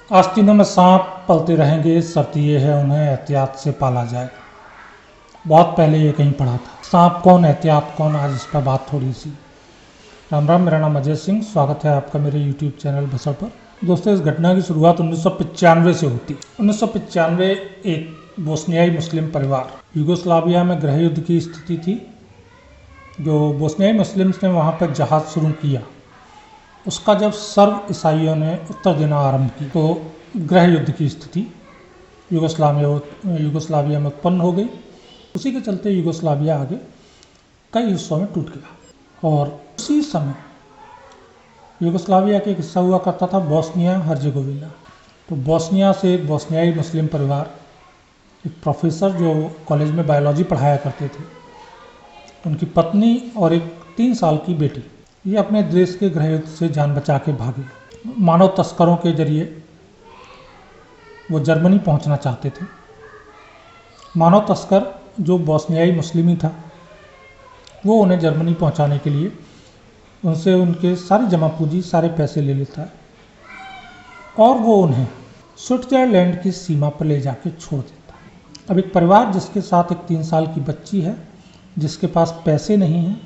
आस्तीनों में सांप पलते रहेंगे, शर्त ये है उन्हें एहतियात से पाला जाए। बहुत पहले ये कहीं पढ़ा था। सांप कौन, एहतियात कौन, आज इस पर बात थोड़ी सी। राम राम, मेरा नाम अजय सिंह, स्वागत है आपका मेरे YouTube चैनल भसड़ पर। दोस्तों, इस घटना की शुरुआत 1995 से होती। 1995 एक बोस्नियाई मुस्लिम परिवार, यूगोस्लाविया में गृह युद्ध की स्थिति थी। जो बोस्नियाई मुस्लिम्स ने वहाँ पर जहाज़ शुरू किया, उसका जब सर्ब ईसाइयों ने उत्तर देना आरंभ की तो गृह युद्ध की स्थिति यूगोस्लाविया में उत्पन्न हो गई। उसी के चलते यूगोस्लाविया आगे कई हिस्सों में टूट गया। और उसी समय यूगोस्लाविया का एक हिस्सा हुआ करता था बोस्निया हर्जेगोविना। तो बोस्निया से एक बोस्नियाई मुस्लिम परिवार, एक प्रोफेसर जो कॉलेज में बायोलॉजी पढ़ाया करते थे, उनकी पत्नी और एक 3 साल की बेटी, ये अपने देश के गृह युद्ध से जान बचा के भागे। मानव तस्करों के जरिए वो जर्मनी पहुंचना चाहते थे। मानव तस्कर जो बोस्नियाई मुस्लिम ही था, वो उन्हें जर्मनी पहुंचाने के लिए उनसे उनके सारी जमा पूंजी, सारे पैसे ले लेता है और वो उन्हें स्विट्जरलैंड की सीमा पर ले जाके छोड़ देता है। अब एक परिवार जिसके साथ एक 3 साल की बच्ची है, जिसके पास पैसे नहीं हैं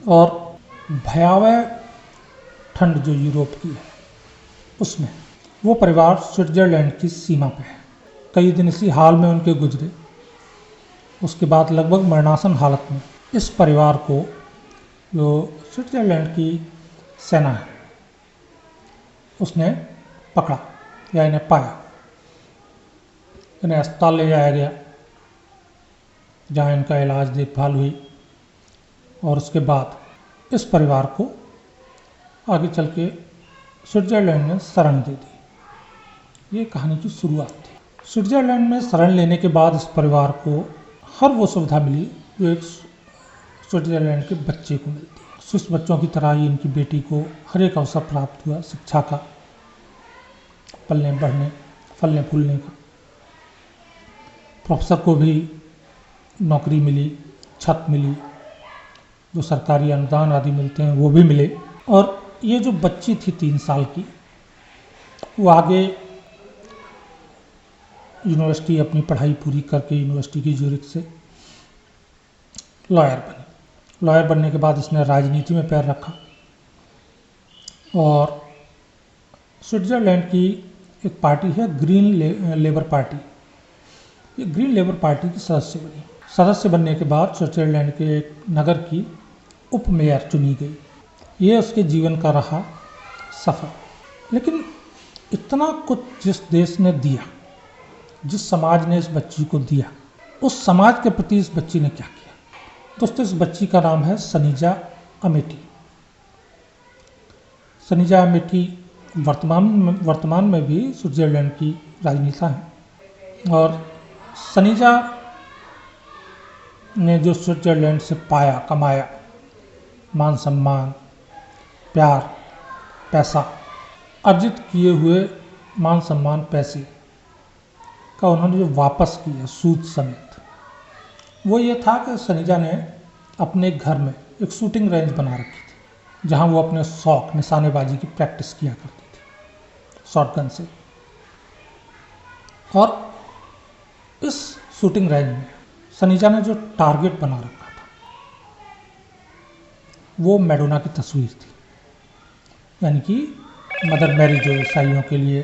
और भयावह ठंड जो यूरोप की है उसमें, वो परिवार स्विट्जरलैंड की सीमा पे है। कई दिन इसी हाल में उनके गुजरे। उसके बाद लगभग मरणासन हालत में इस परिवार को जो स्विट्जरलैंड की सेना है उसने पकड़ा या इन्हें पाया। इन्हें अस्पताल ले जाया गया, जहाँ इनका इलाज देखभाल हुई और उसके बाद इस परिवार को आगे चल के स्विट्जरलैंड ने शरण दे दी। ये कहानी की शुरुआत थी। स्विट्जरलैंड में शरण लेने के बाद इस परिवार को हर वो सुविधा मिली जो एक स्विट्जरलैंड के बच्चे को मिलती है। स्विस बच्चों की तरह ही इनकी बेटी को हर एक अवसर प्राप्त हुआ, शिक्षा का, पलने बढ़ने, फलने फूलने का। प्रोफेसर को भी नौकरी मिली, छत मिली, जो सरकारी अनुदान आदि मिलते हैं वो भी मिले। और ये जो बच्ची थी 3 साल की, वो आगे यूनिवर्सिटी अपनी पढ़ाई पूरी करके यूनिवर्सिटी की ज्यूरिख से लॉयर बनी। लॉयर बनने के बाद इसने राजनीति में पैर रखा और स्विट्जरलैंड की एक पार्टी है ग्रीन लेबर पार्टी। ये ग्रीन लेबर पार्टी की सदस्य बनी। सदस्य बनने के बाद स्विट्जरलैंड के एक नगर की उप मेयर चुनी गई। ये उसके जीवन का रहा सफ़र। लेकिन इतना कुछ जिस देश ने दिया, जिस समाज ने इस बच्ची को दिया, उस समाज के प्रति इस बच्ची ने क्या किया? दोस्तों, इस बच्ची का नाम है सनीजा अमेटी। सनीजा अमेटी वर्तमान में भी स्विट्जरलैंड की राजनेता हैं। और सनीजा ने जो स्विट्जरलैंड से पाया, कमाया, मान सम्मान, प्यार, पैसा, अर्जित किए हुए मान सम्मान, पैसे का उन्होंने जो वापस किया सूद समेत, वो ये था कि सनीजा ने अपने घर में एक शूटिंग रेंज बना रखी थी, जहां वो अपने शौक निशानेबाजी की प्रैक्टिस किया करती थी शॉटगन से। और इस शूटिंग रेंज में सनीजा ने जो टारगेट बना रखा था वो मैडोना की तस्वीर थी, यानी कि मदर मैरी, जो ईसाइयों के लिए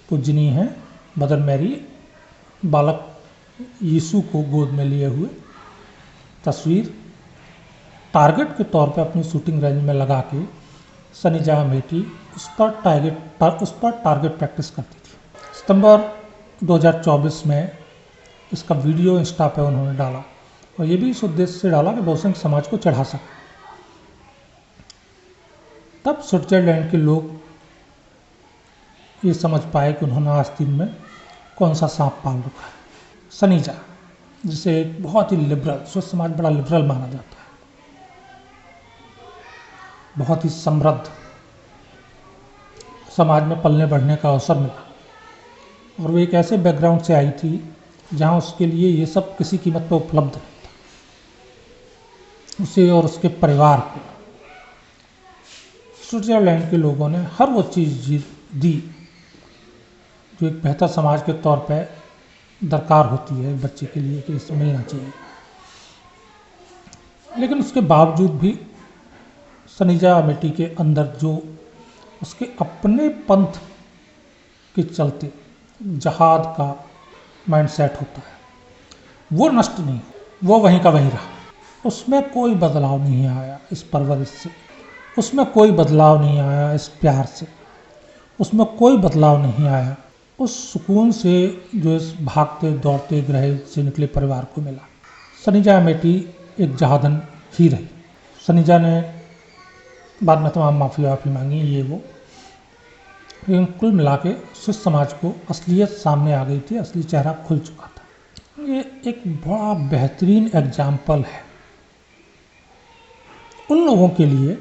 पूजनीय है। मदर मैरी बालक यीशु को गोद में लिए हुए तस्वीर टारगेट के तौर पर अपनी शूटिंग रेंज में लगा के सनीजा अमेटी उस पर टारगेट प्रैक्टिस करती थी। सितंबर 2024 में इसका वीडियो इंस्टा पे उन्होंने डाला और ये भी इस उद्देश्य से डाला कि बहुसंख्यक समाज को चढ़ा सके। तब स्विट्जरलैंड के लोग ये समझ पाए कि उन्होंने आस्तीन में कौन सा सांप पाल रखा है। सनीजा, जिसे एक बहुत ही लिबरल, स्विस समाज बड़ा लिबरल माना जाता है, बहुत ही समृद्ध समाज में पलने बढ़ने का अवसर मिला। और वो एक ऐसे बैकग्राउंड से आई थी जहां उसके लिए ये सब किसी कीमत पर उपलब्ध नहीं था। उसे और उसके परिवार को स्विट्जरलैंड के लोगों ने हर वो चीज़ दी जो एक बेहतर समाज के तौर पे दरकार होती है एक बच्चे के लिए कि इसे मिलना चाहिए। लेकिन उसके बावजूद भी सनीजा अमेठी के अंदर जो उसके अपने पंथ के चलते जहाद का माइंडसेट होता है वो नष्ट नहीं, वो वहीं का वहीं रहा। उसमें कोई बदलाव नहीं आया इस परवरिश से, उसमें कोई बदलाव नहीं आया इस प्यार से, उसमें कोई बदलाव नहीं आया उस सुकून से जो इस भागते दौड़ते ग्रह से निकले परिवार को मिला। सनीजा अमेठी एक जहादन ही रही। सनीजा ने बाद में तमाम माफ़ी वाफ़ी मांगी ये वो, लेकिन कुल मिला के सिख समाज को असलियत सामने आ गई थी, असली चेहरा खुल चुका था। ये एक बड़ा बेहतरीन एग्जाम्पल है उन लोगों के लिए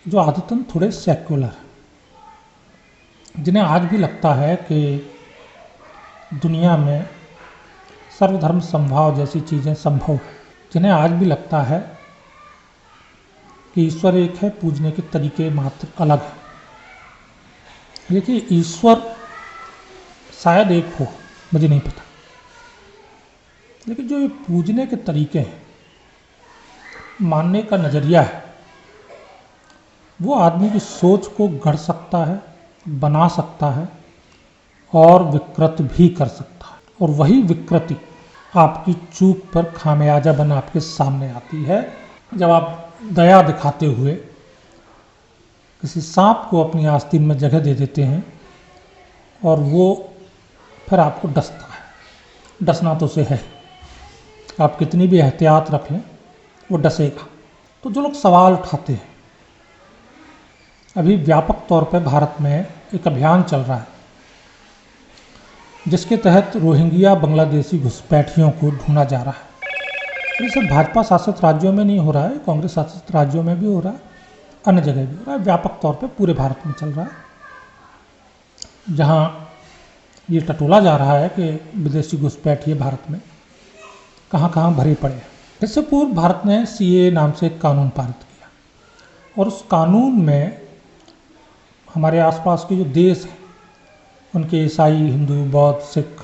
जो आदतन थोड़े सेक्युलर, जिन्हें आज भी लगता है कि दुनिया में सर्वधर्म समभाव जैसी चीज़ें संभव है, जिन्हें आज भी लगता है कि ईश्वर एक है, पूजने के तरीके मात्र अलग हैं। देखिए ईश्वर शायद एक हो, मुझे नहीं पता, लेकिन जो ये पूजने के तरीके हैं, मानने का नज़रिया है, वो आदमी की सोच को गढ़ सकता है, बना सकता है और विकृत भी कर सकता है। और वही विकृति आपकी चूक पर खामियाजा बन आपके सामने आती है जब आप दया दिखाते हुए किसी सांप को अपनी आस्तीन में जगह दे देते हैं और वो फिर आपको डसता है। डसना तो उसे है, आप कितनी भी एहतियात रख लें वो डसेगा। तो जो लोग सवाल उठाते हैं, अभी व्यापक तौर पर भारत में एक अभियान चल रहा है जिसके तहत रोहिंग्या बांग्लादेशी घुसपैठियों को ढूंढा जा रहा है। ये सिर्फ भाजपा शासित राज्यों में नहीं हो रहा है, कांग्रेस शासित राज्यों में भी हो रहा है, अन्य जगह भी हो रहा है, व्यापक तौर पे पूरे भारत में चल रहा है। जहाँ ये टटोला जा रहा है कि विदेशी घुसपैठिए भारत में कहाँ कहाँ भरे पड़े हैं। इससे पूर्व भारत ने सीए नाम से एक कानून पारित किया और उस कानून में हमारे आसपास के जो देश हैं उनके ईसाई, हिंदू, बौद्ध, सिख,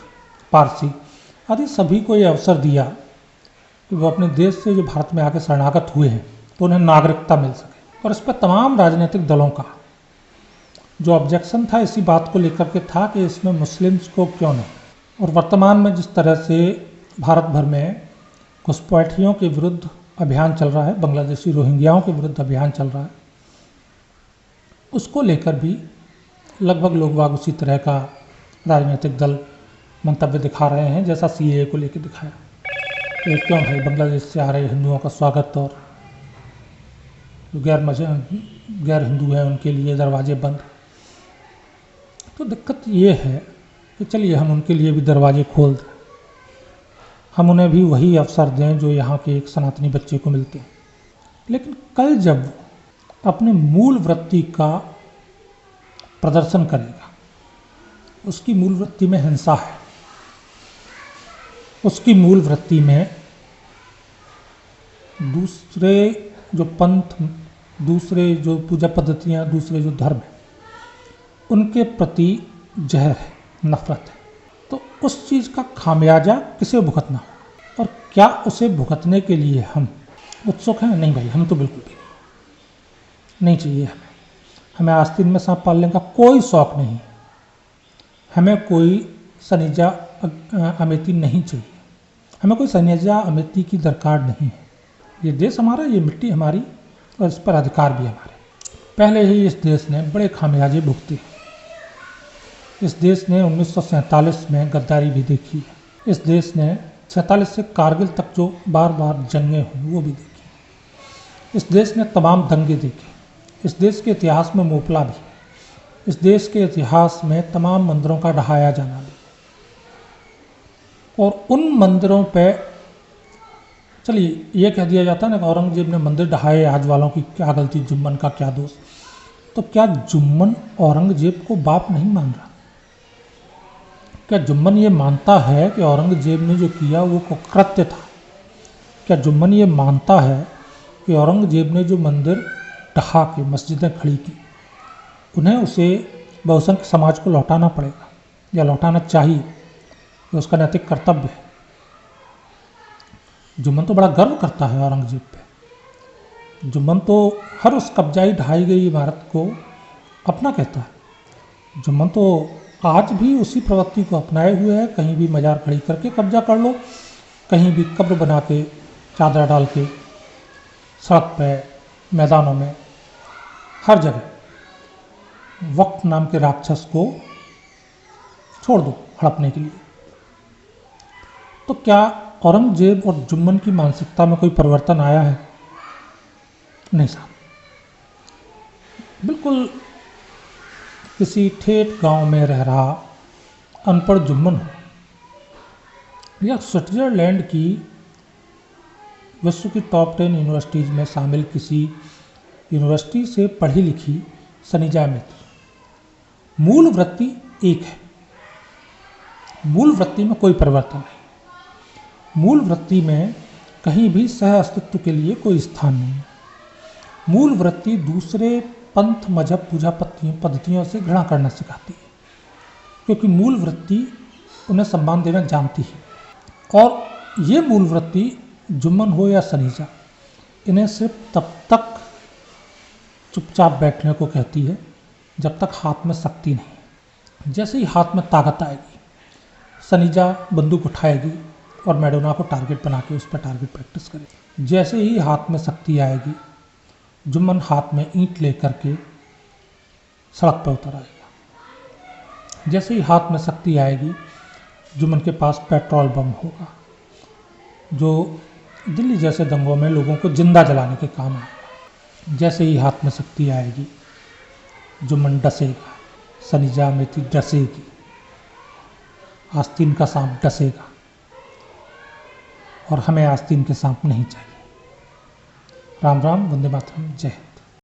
पारसी आदि सभी को ये अवसर दिया कि वो अपने देश से जो भारत में आके शरणागत हुए हैं तो उन्हें नागरिकता मिल सके। और इस पर तमाम राजनीतिक दलों का जो ऑब्जेक्शन था इसी बात को लेकर के था कि इसमें मुस्लिम्स को क्यों नहीं। और वर्तमान में जिस तरह से भारत भर में घुसपैठियों के विरुद्ध अभियान चल रहा है, बांग्लादेशी रोहिंग्याओं के विरुद्ध अभियान चल रहा है, उसको लेकर भी लगभग लोग बाग उसी तरह का राजनीतिक दल मंतव्य दिखा रहे हैं जैसा सीएए को लेकर दिखाया कि क्यों भाई बांग्लादेश से आ रहे हिंदुओं का स्वागत और जो गैर हिंदू हैं उनके लिए दरवाजे बंद। तो दिक्कत ये है कि चलिए हम उनके लिए भी दरवाजे खोल दें, हम उन्हें भी वही अवसर दें जो यहाँ के एक सनातनी बच्चे को मिलते हैं। लेकिन कल जब अपने मूल वृत्ति का प्रदर्शन करेगा, उसकी मूल वृत्ति में हिंसा है, उसकी मूल वृत्ति में दूसरे जो पंथ, दूसरे जो पूजा पद्धतियाँ, दूसरे जो धर्म है उनके प्रति जहर है, नफरत है, तो उस चीज़ का खामियाजा किसे भुगतना हो और क्या उसे भुगतने के लिए हम उत्सुक हैं? नहीं भाई, हम तो बिल्कुल भी नहीं चाहिए। हमें आस्तीन में सांप पालने का कोई शौक़ नहीं, हमें कोई सनीजा अमेठी नहीं चाहिए, हमें कोई सनीजा अमेठी की दरकार नहीं है। ये देश हमारा, ये मिट्टी हमारी और इस पर अधिकार भी हमारे। पहले ही इस देश ने बड़े खामियाजे भुगते। इस देश ने 1947 में गद्दारी भी देखी है। इस देश ने 47 से कारगिल तक जो बार बार जंगें हुई वो भी देखी। इस देश ने तमाम दंगे देखे। इस देश के इतिहास में मोपला भी, इस देश के इतिहास में तमाम मंदिरों का ढहाया जाना भी। और उन मंदिरों पे चलिए ये कह दिया जाता है ना कि औरंगजेब ने मंदिर ढहाए, आज वालों की क्या गलती, जुम्मन का क्या दोष। तो क्या जुम्मन औरंगजेब को बाप नहीं मान रहा? क्या जुम्मन ये मानता है कि औरंगजेब ने जो किया वो कुकृत्य था? क्या जुम्मन ये मानता है कि औरंगजेब ने जो मंदिर ढहा के मस्जिदें खड़ी की, उन्हें उसे बहुसंख्य समाज को लौटाना पड़ेगा या लौटाना चाहिए, ये उसका नैतिक कर्तव्य है। जुम्मन तो बड़ा गर्व करता है औरंगजेब पे। जुम्मन तो हर उस कब्जाई ढाई गई इमारत को अपना कहता है। जुम्मन तो आज भी उसी प्रवृत्ति को अपनाए हुए है, कहीं भी मजार खड़ी करके कब्जा कर लो, कहीं भी कब्र बना के चादर डाल के सड़क पे, मैदानों में, हर जगह वक्त नाम के राक्षस को छोड़ दो हड़पने के लिए। तो क्या औरंगजेब और जुम्मन की मानसिकता में कोई परिवर्तन आया है? नहीं साहब, बिल्कुल किसी ठेठ गांव में रह रहा अनपढ़ जुम्मन हो या स्विट्जरलैंड की विश्व की टॉप 10 यूनिवर्सिटीज़ में शामिल किसी यूनिवर्सिटी से पढ़ी लिखी सनीजा मित्र, मूल वृत्ति एक है। मूल वृत्ति में कोई परिवर्तन नहीं। मूल वृत्ति में कहीं भी सह अस्तित्व के लिए कोई स्थान नहीं है। मूल वृत्ति दूसरे पंथ, मजहब, पूजा पद्धतियों से घृणा करना सिखाती है, क्योंकि मूल वृत्ति उन्हें सम्मान देना जानती है। और ये मूल वृत्ति जुम्मन हो या सनीजा, इन्हें सिर्फ तब तक चुपचाप बैठने को कहती है जब तक हाथ में शक्ति नहीं। जैसे ही हाथ में ताकत आएगी, सनीजा बंदूक उठाएगी और मैडोना को टारगेट बना के उस पर टारगेट प्रैक्टिस करेगी। जैसे ही हाथ में शक्ति आएगी, जुम्मन हाथ में ईंट लेकर के सड़क पर उतर आएगा। जैसे ही हाथ में शक्ति आएगी, जुम्मन के पास पेट्रोल बम होगा जो दिल्ली जैसे दंगों में लोगों को जिंदा जलाने के काम आएगा। जैसे ही हाथ में शक्ति आएगी, जुम्मन डसेगा, सनीजा मेथी डसेगी, आस्तीन का सांप डसेगा, और हमें आस्तीन के सांप नहीं चाहिए। राम राम, वंदे मातरम, जय हिंद।